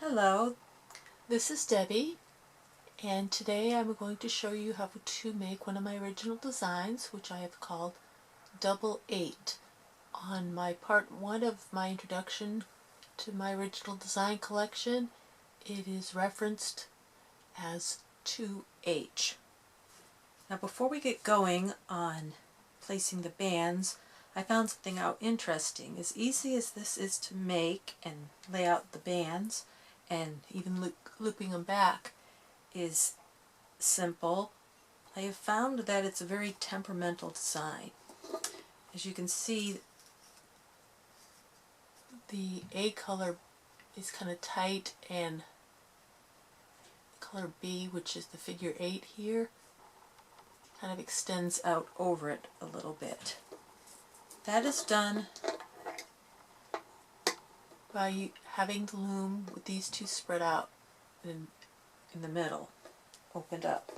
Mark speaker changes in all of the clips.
Speaker 1: Hello, this is Debbie, and today I'm going to show you how to make one of my original designs, which I have called Double 8. On my part 1 of my introduction to my original design collection, it is referenced as 2H. Now before we get going on placing the bands, I found something out interesting. As easy as this is to make and lay out the bands, and even looping them back is simple, I have found that it's a very temperamental design. As you can see, the A color is kind of tight, and the color B, which is the figure 8 here, kind of extends out over it a little bit. That is done by having the loom with these two spread out in the middle, opened up.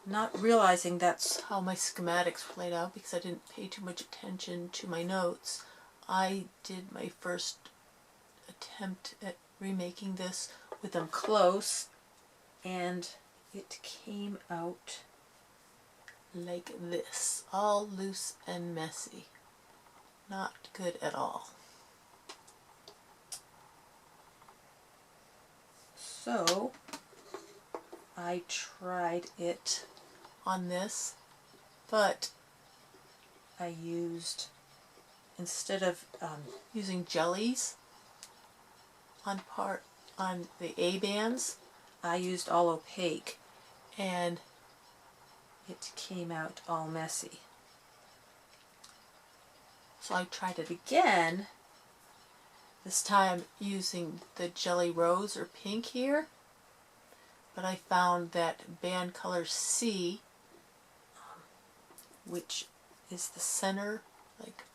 Speaker 1: Not realizing that's how my schematics were laid out because I didn't pay too much attention to my notes. I did my first attempt at remaking this with them close, and it came out like this, all loose and messy. Not good at all. So I tried it on this, but I used, instead of using jellies on the A bands, I used all opaque, and it came out all messy. So I tried it again, this time using the jelly rose or pink here, but I found that band color C, which is the center, like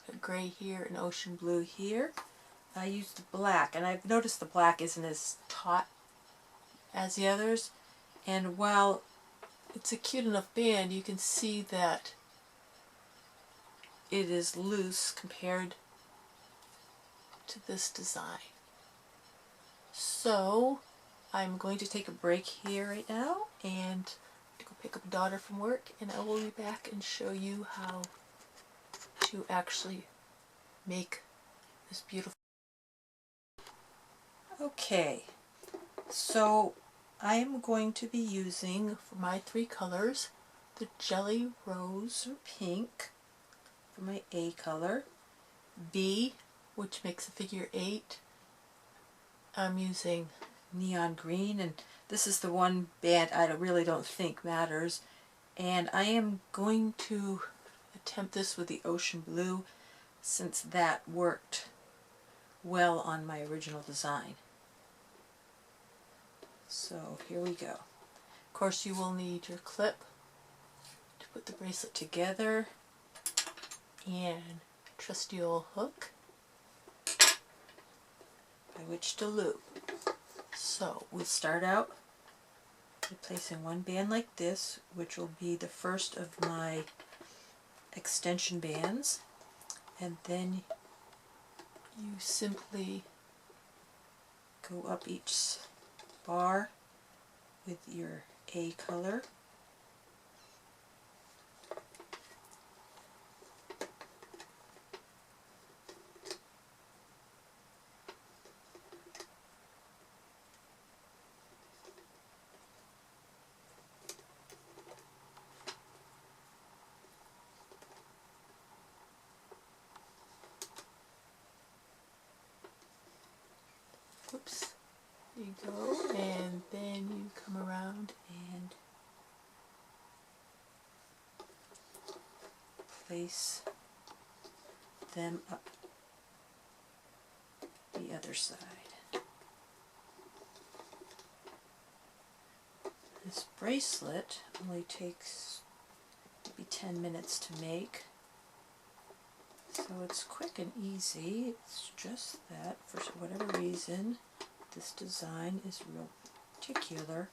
Speaker 1: a gray here and ocean blue here, I used black, and I've noticed the black isn't as taut as the others, and while it's a cute enough band, you can see that it is loose compared to this design. So I'm going to take a break here right now and go pick up a daughter from work, and I will be back and show you how to actually make this beautiful. Okay, so I am going to be using, for my 3 colors, the jelly rose or pink for my A color, B, which makes a figure 8, I'm using neon green, and this is the one band I really don't think matters, and I am going to attempt this with the ocean blue since that worked well on my original design. So here we go. Of course you will need your clip to put the bracelet together, and a trusty old hook by which to loop. So we'll start out by placing one band like this, which will be the first of my extension bands, and then you simply go up each bar with your A color. Oops. You go, and then you come around and place them up the other side. This bracelet only takes maybe 10 minutes to make, so it's quick and easy. It's just that for whatever reason this design is real particular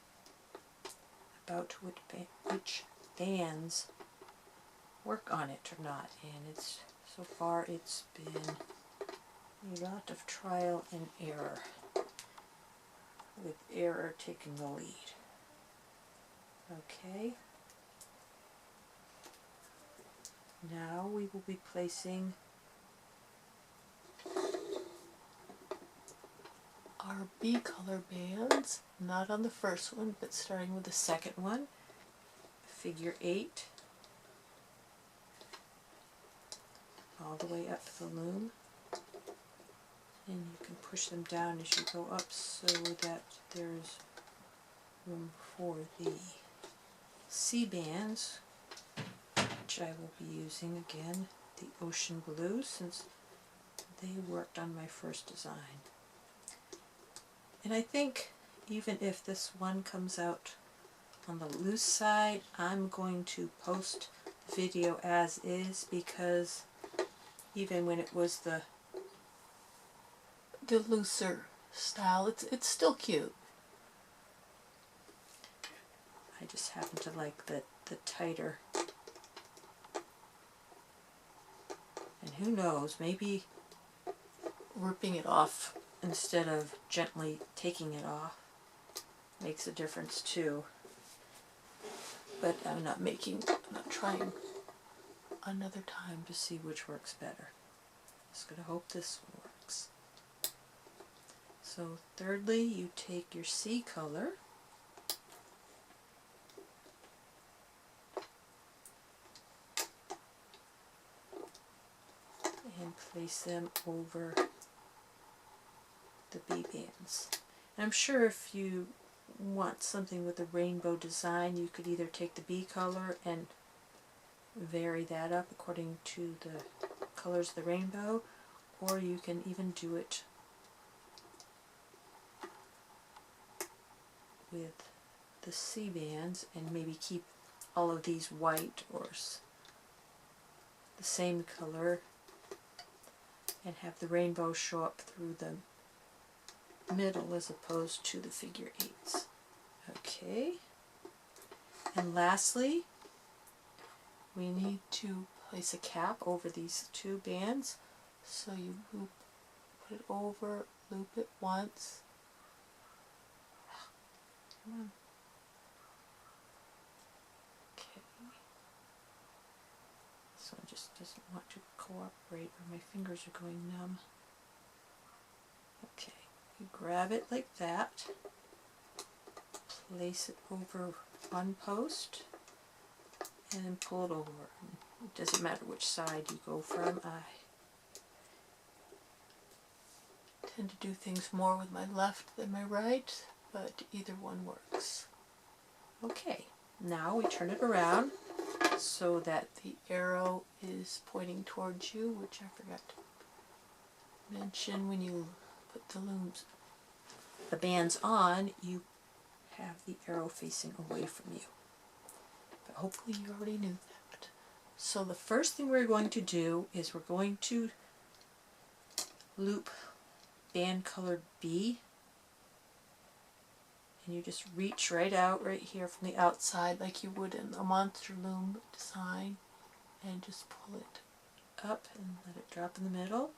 Speaker 1: about which bands work on it or not, and so far it's been
Speaker 2: A lot of trial and error, with error taking the lead. Okay. Now we will be placing
Speaker 1: our B color bands, not on the first one, but starting with the second one.
Speaker 2: figure 8 all the way up the loom, and you can push them down as you go up so that there's room for the C bands, which I will be using again, the ocean blue, since they worked on my first design. And I think even if this one comes out on the loose side, I'm going to post the video as is, because even when it was the
Speaker 1: looser style, it's still cute.
Speaker 2: I just happen to like the tighter. And who knows, maybe
Speaker 1: Ripping it off
Speaker 2: instead of gently taking it off makes a difference too.
Speaker 1: but I'm not trying another time.
Speaker 2: To see which works better. Just gonna hope this one works. So thirdly, you take your C color and place them over the B bands. And I'm sure if you want something with a rainbow design, you could either take the B color and vary that up according to the colors of the rainbow, or you can even do it with the C bands and maybe keep all of these white or the same color and have the rainbow show up through the middle as opposed to the figure 8s. Okay, and lastly,
Speaker 1: We need to place a cap over these two bands. So you put it over, loop it once. Come on.
Speaker 2: okay, this one just doesn't want to cooperate, or my fingers are going numb. Okay, you grab it like that, place it over one post, and then pull it over. It doesn't matter which side you go from. I
Speaker 1: Tend to do things more with my left than my right, but either one works.
Speaker 2: Okay, now we turn it around so that
Speaker 1: The arrow is pointing towards you, which I forgot to mention when you put
Speaker 2: the bands on, you have the arrow facing away from you.
Speaker 1: But hopefully you already knew that.
Speaker 2: So the first thing we're going to do is we're going to loop band colored B, and you just reach right out right here from the outside
Speaker 1: Side like you would in a monster loom design, and just pull it.
Speaker 2: up and let it drop in the middle,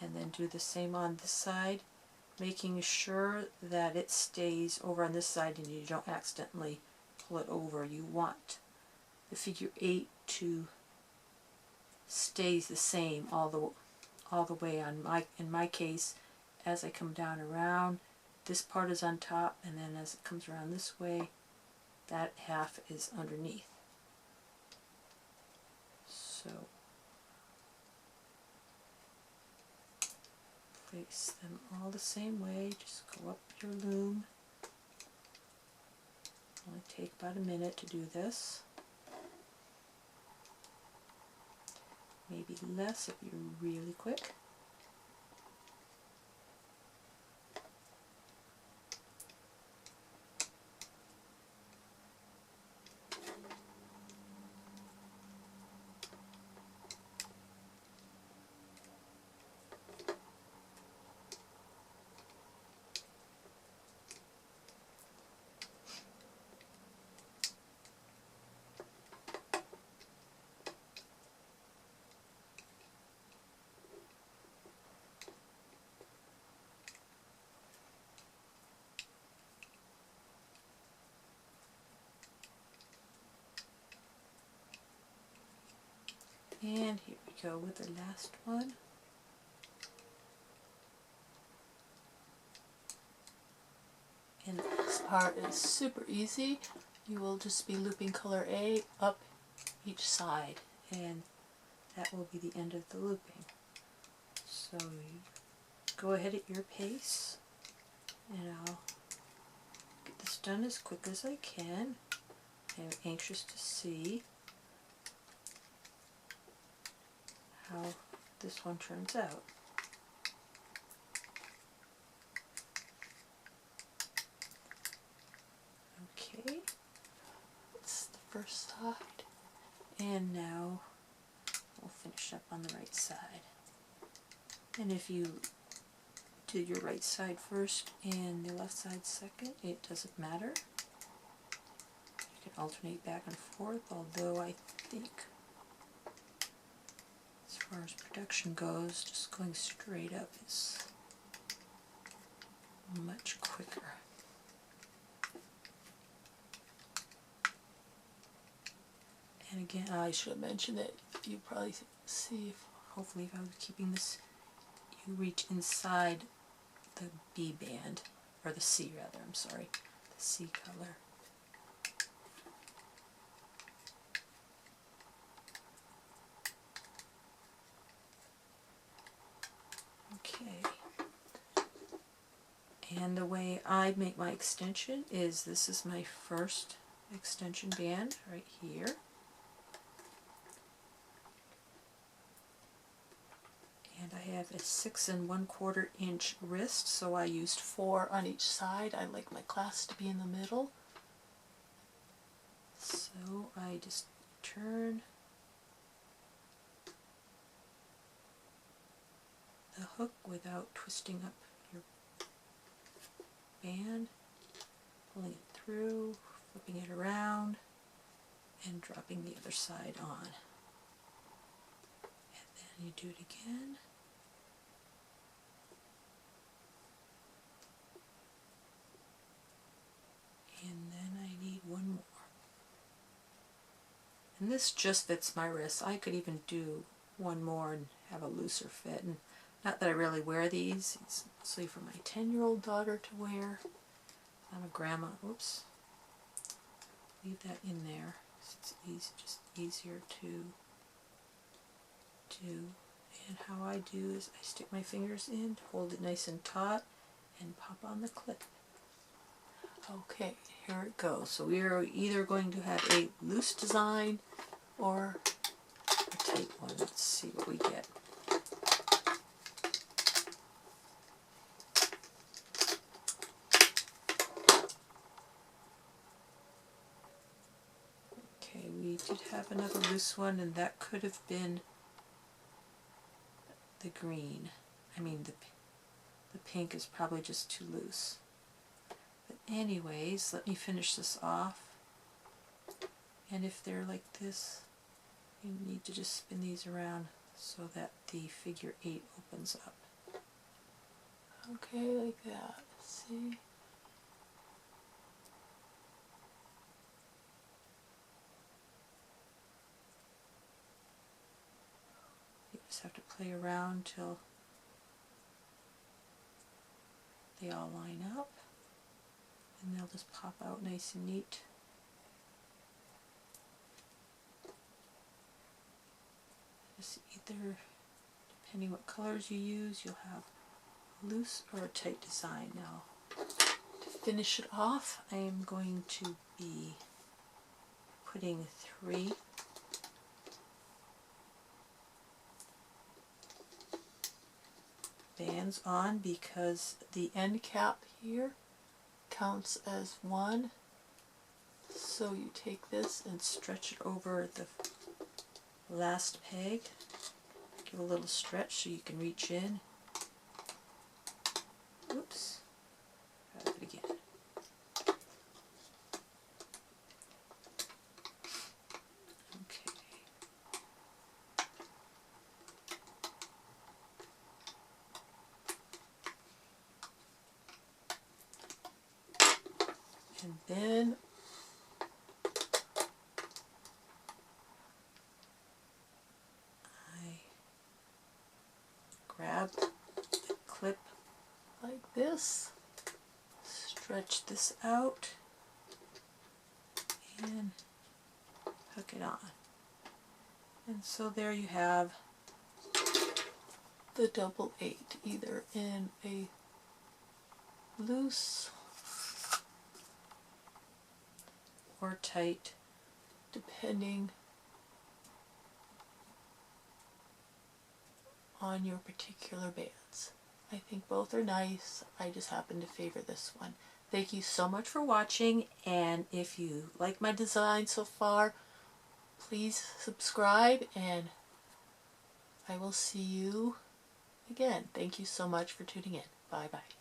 Speaker 2: and then do the same on this side, making sure that it stays over on this side and you don't accidentally pull it over. You want the figure 8 to stay the same all the way on in my case. As I come down around, this part is on top, and then as it comes around this way, that half is underneath. So place them all the same way. Just go up your loom. Only take about a minute to do this. Maybe less if you're really quick. And here we go with the last one.
Speaker 1: And this part is super easy. You will just be looping color A up each side.
Speaker 2: And that will be the end of the looping. So you go ahead at your pace, and I'll get this done as quick as I can. I'm anxious to see how this one turns out. Okay,
Speaker 1: It's the first side.
Speaker 2: and now we'll finish up on the right side. And if you do your right side first and the left side second, it doesn't matter. You can alternate back and forth, although I think as far as production goes, just going straight up is much quicker. And again,
Speaker 1: I should have mentioned that you probably see if
Speaker 2: hopefully if I was keeping this, you reach inside the B band, or the C rather, I'm sorry, the C color. Okay. And the way I make my extension is, this is my first extension band right here. And I have a 6 1/4 inch wrist, so I used
Speaker 1: 4 on each side. I like my clasp to be in the middle.
Speaker 2: So I just turn the hook without twisting up your band, pulling it through, flipping it around, and dropping the other side on. And then you do it again. And then I need one more. And this just fits my wrist. I could even do one more and have a looser fit. And not that I really wear these. It's mostly for my 10-year-old daughter to wear. I'm a grandma. Oops. Leave that in there. It's easy, just easier to do. And how I do is I stick my fingers in, hold it nice and taut, and pop on the clip.
Speaker 1: Okay, here it goes. So we are either going to have a loose design or
Speaker 2: A tight one. Let's see what we get. Okay, we did have another loose one, and that could have been the green. I mean, the pink is probably just too loose. But anyways, let me finish this off. And if they're like this, you need to just spin these around so that the figure 8 opens up.
Speaker 1: okay, like that. See?
Speaker 2: You just have to play around till they all line up, and they'll just pop out nice and neat. Just either, depending what colors you use, you'll have a loose or a tight design. Now, to finish it off, I am going to be putting 3 bands on, because
Speaker 1: The end cap here counts as 1. So you take this and
Speaker 2: stretch it over the last peg. Give a little stretch so you can reach in. Oops. Try that again. Okay.
Speaker 1: and then this.
Speaker 2: Stretch this out and hook it on. And so there you have
Speaker 1: the double 8, either in a loose
Speaker 2: or tight,
Speaker 1: depending on your particular bands. I think both are nice. I just happen to favor this one. Thank you so much for watching, and if you like my design so far, please subscribe, and I will see you again. Thank you so much for tuning in. Bye bye.